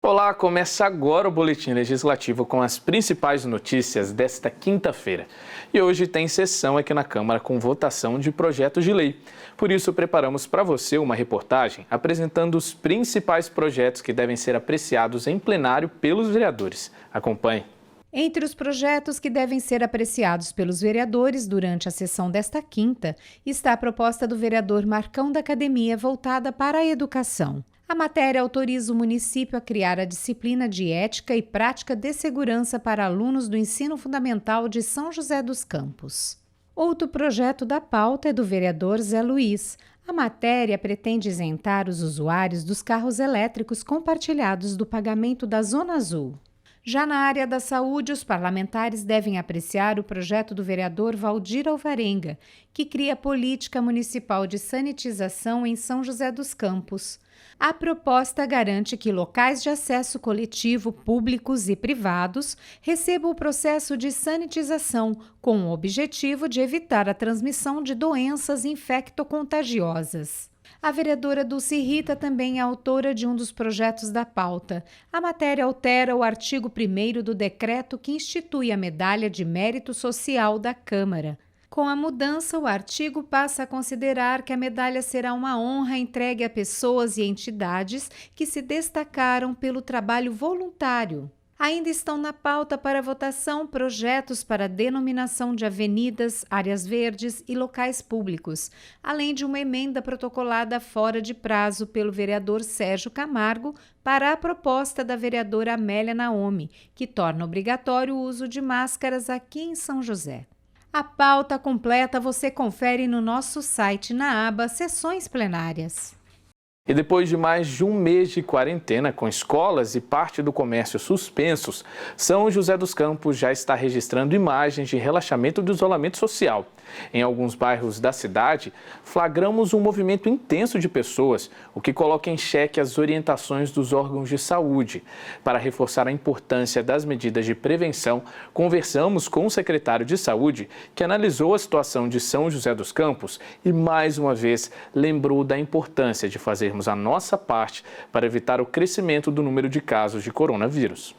Olá, começa agora o Boletim Legislativo com as principais notícias desta quinta-feira. E hoje tem sessão aqui na Câmara com votação de projetos de lei. Por isso, preparamos para você uma reportagem apresentando os principais projetos que devem ser apreciados em plenário pelos vereadores. Acompanhe. Entre os projetos que devem ser apreciados pelos vereadores durante a sessão desta quinta está a proposta do vereador Marcão da Academia voltada para a educação. A matéria autoriza o município a criar a disciplina de Ética e Prática de Segurança para alunos do Ensino Fundamental de São José dos Campos. Outro projeto da pauta é do vereador Zé Luiz. A matéria pretende isentar os usuários dos carros elétricos compartilhados do pagamento da Zona Azul. Já na área da saúde, os parlamentares devem apreciar o projeto do vereador Valdir Alvarenga, que cria a política municipal de sanitização em São José dos Campos. A proposta garante que locais de acesso coletivo, públicos e privados, recebam o processo de sanitização, com o objetivo de evitar a transmissão de doenças infectocontagiosas. A vereadora Dulce Rita também é autora de um dos projetos da pauta. A matéria altera o artigo 1º do decreto que institui a Medalha de Mérito Social da Câmara. Com a mudança, o artigo passa a considerar que a medalha será uma honra entregue a pessoas e entidades que se destacaram pelo trabalho voluntário. Ainda estão na pauta para votação projetos para a denominação de avenidas, áreas verdes e locais públicos, além de uma emenda protocolada fora de prazo pelo vereador Sérgio Camargo para a proposta da vereadora Amélia Naomi, que torna obrigatório o uso de máscaras aqui em São José. A pauta completa você confere no nosso site na aba Sessões Plenárias. E depois de mais de um mês de quarentena, com escolas e parte do comércio suspensos, São José dos Campos já está registrando imagens de relaxamento do isolamento social. Em alguns bairros da cidade, flagramos um movimento intenso de pessoas, o que coloca em xeque as orientações dos órgãos de saúde. Para reforçar a importância das medidas de prevenção, conversamos com o secretário de Saúde, que analisou a situação de São José dos Campos e, mais uma vez, lembrou da importância de fazermos a nossa parte para evitar o crescimento do número de casos de coronavírus.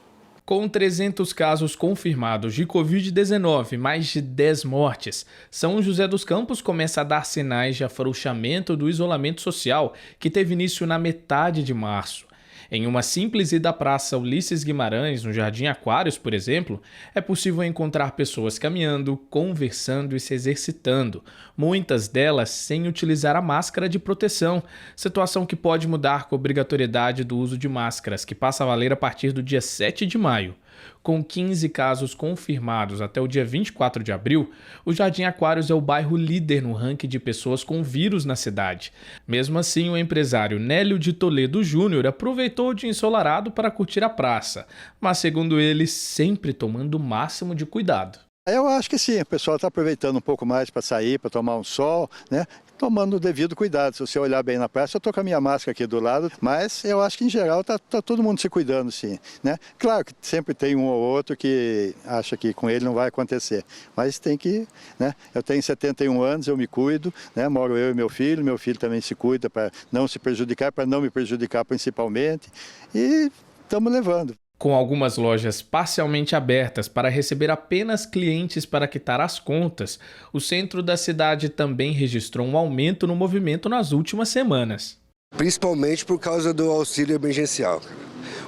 Com 300 casos confirmados de Covid-19 e mais de 10 mortes, São José dos Campos começa a dar sinais de afrouxamento do isolamento social que teve início na metade de março. Em uma simples ida à Praça Ulisses Guimarães, no Jardim Aquários, por exemplo, é possível encontrar pessoas caminhando, conversando e se exercitando, muitas delas sem utilizar a máscara de proteção, situação que pode mudar com a obrigatoriedade do uso de máscaras, que passa a valer a partir do dia 7 de maio. Com 15 casos confirmados até o dia 24 de abril, o Jardim Aquários é o bairro líder no ranking de pessoas com vírus na cidade. Mesmo assim, o empresário Nélio de Toledo Júnior aproveitou o dia ensolarado para curtir a praça, mas, segundo ele, sempre tomando o máximo de cuidado. Eu acho que sim, o pessoal está aproveitando um pouco mais para sair, para tomar um sol, né? Tomando o devido cuidado. Se você olhar bem na praça, eu estou com a minha máscara aqui do lado, mas eu acho que em geral está todo mundo se cuidando, sim, né? Claro que sempre tem um ou outro que acha que com ele não vai acontecer, mas tem que, né? Eu tenho 71 anos, eu me cuido, né? Moro eu e meu filho também se cuida para não se prejudicar, para não me prejudicar principalmente, e estamos levando. Com algumas lojas parcialmente abertas para receber apenas clientes para quitar as contas, o centro da cidade também registrou um aumento no movimento nas últimas semanas. Principalmente por causa do auxílio emergencial.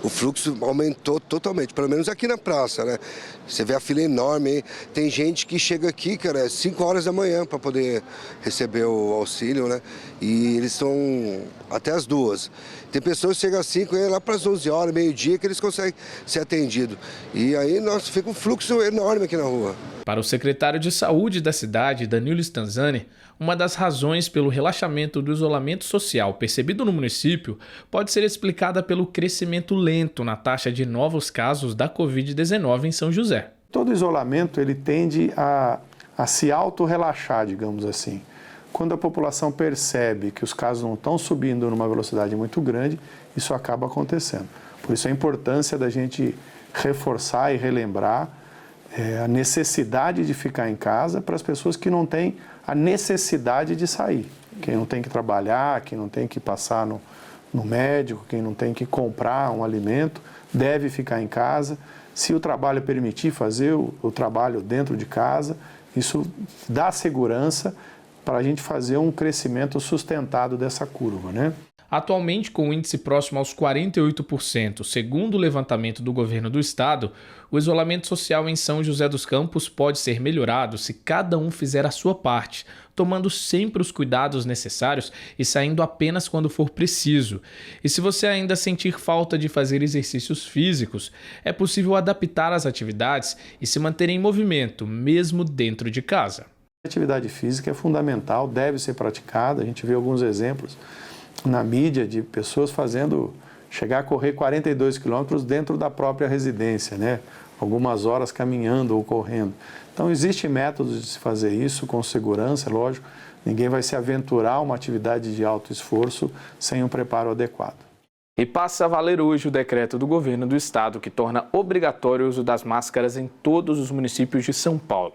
O fluxo aumentou totalmente, pelo menos aqui na praça, né? Você vê a fila enorme, hein? Tem gente que chega aqui, cara, às 5 horas da manhã para poder receber o auxílio, né? E eles estão até as 2. Tem pessoas que chegam às 5 e lá para as 11 horas, meio-dia, que eles conseguem ser atendidos. E aí, nossa, fica um fluxo enorme aqui na rua. Para o secretário de Saúde da cidade, Danilo Stanzani, uma das razões pelo relaxamento do isolamento social percebido no município pode ser explicada pelo crescimento lento na taxa de novos casos da Covid-19 em São José. Todo isolamento ele tende a se auto-relaxar, digamos assim. Quando a população percebe que os casos não estão subindo numa velocidade muito grande, isso acaba acontecendo. Por isso a importância da gente reforçar e relembrar a necessidade de ficar em casa para as pessoas que não têm a necessidade de sair. Quem não tem que trabalhar, quem não tem que passar no médico, quem não tem que comprar um alimento, deve ficar em casa. Se o trabalho permitir fazer o trabalho dentro de casa, isso dá segurança para a gente fazer um crescimento sustentado dessa curva, né? Atualmente, com o índice próximo aos 48%, segundo o levantamento do governo do estado, o isolamento social em São José dos Campos pode ser melhorado se cada um fizer a sua parte, tomando sempre os cuidados necessários e saindo apenas quando for preciso. E se você ainda sentir falta de fazer exercícios físicos, é possível adaptar as atividades e se manter em movimento, mesmo dentro de casa. A atividade física é fundamental, deve ser praticada. A gente vê alguns exemplos na mídia de pessoas chegar a correr 42 quilômetros dentro da própria residência, né? Algumas horas caminhando ou correndo. Então, existem métodos de se fazer isso com segurança, lógico. Ninguém vai se aventurar a uma atividade de alto esforço sem um preparo adequado. E passa a valer hoje o decreto do governo do estado que torna obrigatório o uso das máscaras em todos os municípios de São Paulo.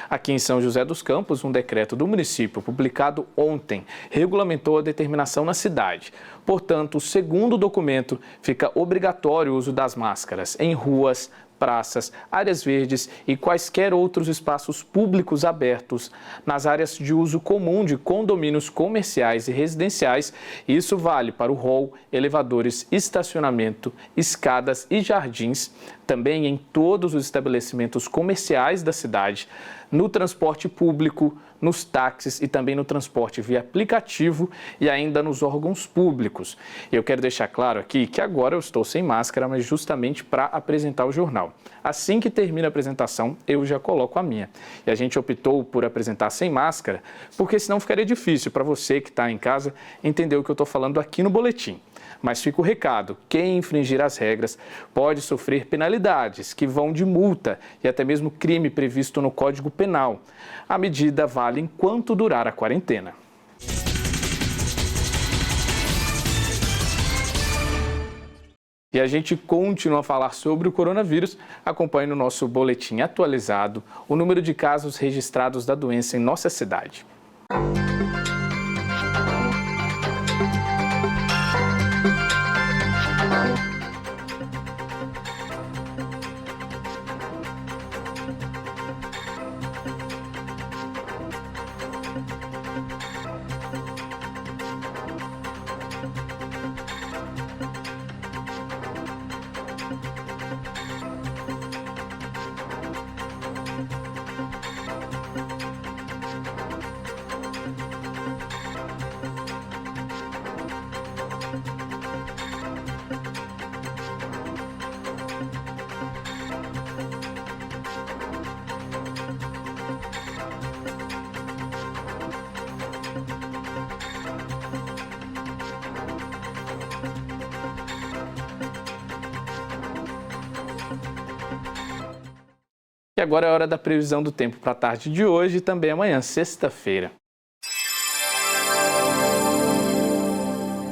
Aqui em São José dos Campos, um decreto do município publicado ontem regulamentou a determinação na cidade. Portanto, segundo o documento, fica obrigatório o uso das máscaras em ruas, praças, áreas verdes e quaisquer outros espaços públicos abertos, nas áreas de uso comum de condomínios comerciais e residenciais. Isso vale para o hall, elevadores, estacionamento, escadas e jardins, também em todos os estabelecimentos comerciais da cidade, no transporte público, nos táxis e também no transporte via aplicativo e ainda nos órgãos públicos. Eu quero deixar claro aqui que agora eu estou sem máscara, mas justamente para apresentar o jornal. Assim que termina a apresentação, eu já coloco a minha. E a gente optou por apresentar sem máscara, porque senão ficaria difícil para você que está em casa entender o que eu estou falando aqui no boletim. Mas fica o recado, quem infringir as regras pode sofrer penalidades que vão de multa e até mesmo crime previsto no Código Penal. A medida vale enquanto durar a quarentena. E a gente continua a falar sobre o coronavírus. Acompanhe no nosso boletim atualizado o número de casos registrados da doença em nossa cidade. E agora é hora da previsão do tempo para a tarde de hoje e também amanhã, sexta-feira.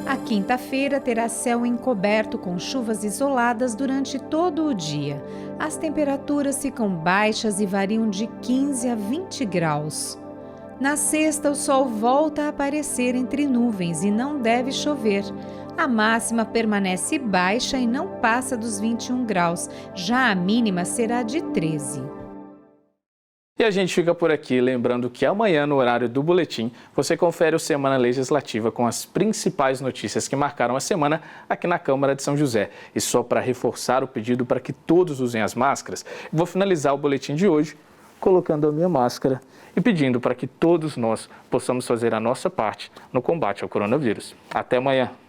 A quinta-feira terá céu encoberto com chuvas isoladas durante todo o dia. As temperaturas ficam baixas e variam de 15 a 20 graus. Na sexta, o sol volta a aparecer entre nuvens e não deve chover. A máxima permanece baixa e não passa dos 21 graus. Já a mínima será de 13. E a gente fica por aqui, lembrando que amanhã, no horário do boletim, você confere o Semana Legislativa com as principais notícias que marcaram a semana aqui na Câmara de São José. E só para reforçar o pedido para que todos usem as máscaras, vou finalizar o boletim de hoje colocando a minha máscara e pedindo para que todos nós possamos fazer a nossa parte no combate ao coronavírus. Até amanhã!